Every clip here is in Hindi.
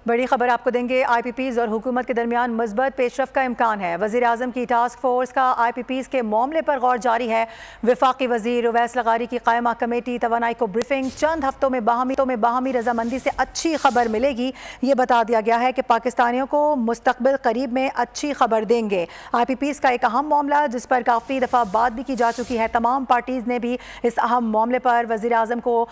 बड़ी खबर आपको देंगे। IPPs और हुकूमत के दरमियान मुस्बत पेशरफ का इम्कान है। वज़ीर आज़म की टास्क फोर्स का IPPs के मामले पर गौर जारी है। वफाकी वज़ीर उवैस लगारी की कायमा कमेटी तवानाई को ब्रीफिंग। चंद हफ्तों में बाहमी रजामंदी से अच्छी खबर मिलेगी, ये बता दिया गया है कि पाकिस्तानियों को मुस्तकबिल करीब में अच्छी खबर देंगे। IPPs का एक अहम मामला जिस पर काफ़ी दफ़ा बात भी की जा चुकी है। तमाम पार्टीज़ ने भी इस अहम मामले पर वज़ीर आज़म को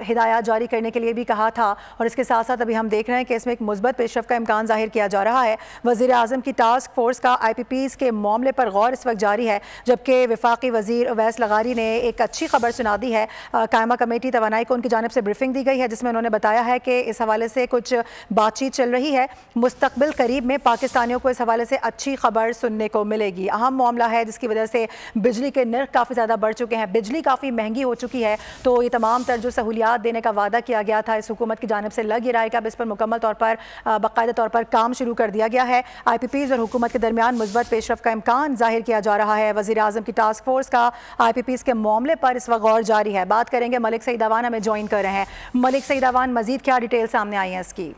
हिदायत जारी करने के लिए भी कहा था और इसके साथ साथ अभी हम देख रहे हैं कि इसमें एक मुस्बत पेशरफ का इम्कान जाहिर किया जा रहा है। वज़ीर आज़म की टास्क फोर्स का IPPs के मामले पर गौर इस वक्त जारी है, जबकि वफाकी वज़ीर उवैस लगारी ने एक अच्छी खबर सुना दी है। कायमा कमेटी तवानाई को उनकी जानिब से ब्रीफिंग दी गई है, जिसमें उन्होंने बताया है कि इस हवाले से कुछ बातचीत चल रही है। मुस्तकबिल करीब में पाकिस्तानियों को इस हवाले से अच्छी खबर सुनने को मिलेगी। अहम मामला है जिसकी वजह से बिजली के नर्ख काफ़ी ज़्यादा बढ़ चुके हैं, बिजली काफ़ी महंगी हो चुकी है। तो ये तमाम तर जो सहूलियात देने का वादा किया गया था इस हुकूमत की जानिब से लग ही रहा है कि अब इस पर मुकम्मल तौर पर बाकायदा तौर पर काम शुरू कर दिया गया है। IPPs और हुकूमत के दरमियान मुस्बत पेशरफ का इम्कान जाहिर किया जा रहा है। वज़ीर आज़म की टास्क फोर्स का IPPs के मामले पर इस वक्त गौर जारी है। बात करेंगे, मलिक सईद अवान हमें ज्वाइन कर रहे हैं। मलिक सईद अवान, मजीद क्या डिटेल सामने आई है इसकी?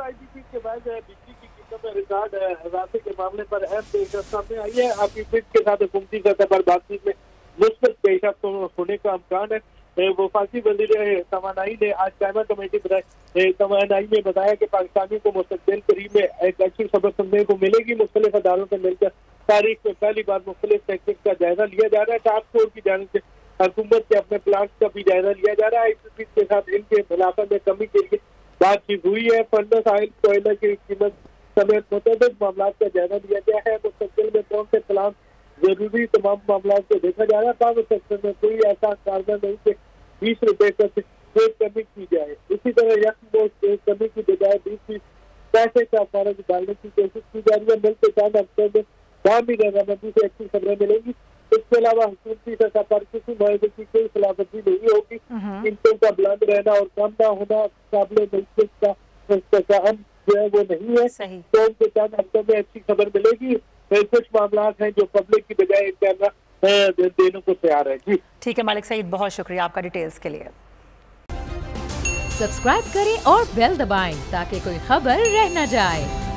IPPs के बाद बिजली की कीमतों में रिकॉर्ड इजाफे के मामले पर अहम पेशरफ सामने आई है। IPPs के साथ हुकूमती सतह पर बातचीत में मुस्बत पेशरफ होने का इम्कान है। वफाकी वज़ीर तवानाई ने आज कायमा कमेटी तवानाई में बताया कि पाकिस्तानियों को मुस्तकबिल करीब में एक अच्छी खबर सुनने को मिलेगी। मुख्तलिफ अदालों से मिलकर तारीख में पहली बार मुख्तलिफ टेक्निक का जायजा लिया जा रहा है। टास्क फोर्स की जानिब से हुकूमत के अपने प्लान का भी जायजा लिया जा रहा है। IPPs के साथ इनके मुनाफे में कमी के लिए बातचीत हुई है। फंडस ऑयल कोयला की कीमत समेत मुतअद्दिद मामला का जायजा लिया गया है। मुस्तकबिल में कौन से प्लान जरूरी तमाम मामला को देखा जा रहा है। पावर सेक्टर में कोई ऐसा कारगर नहीं कि 20 रुपए तक कमी की जाए। इसी तरह कमी की बजाय 20 पैसे का फर्क डालने की कोशिश की जा रही है। मिल के चंद हफ्तों में बाहमी रजामंदी से अच्छी खबरें मिलेंगी। इसके अलावा हुकूमती सतह पर किसी मुआवजे की कोई खिलाफवर्जी नहीं होगी। कीमतों का बुलंद रहना और कम ना होना काबिल मुस्तकबिल का जो है वो नहीं है। तो उनके चंद हफ्तों में अच्छी खबर मिलेगी। कुछ मामला हैं जो पब्लिक की बजाय कैमरा देने को तैयार है। जी ठीक है मलिक सईद, बहुत शुक्रिया आपका डिटेल्स के लिए। सब्सक्राइब करें और बेल दबाएं ताकि कोई खबर रह न जाए।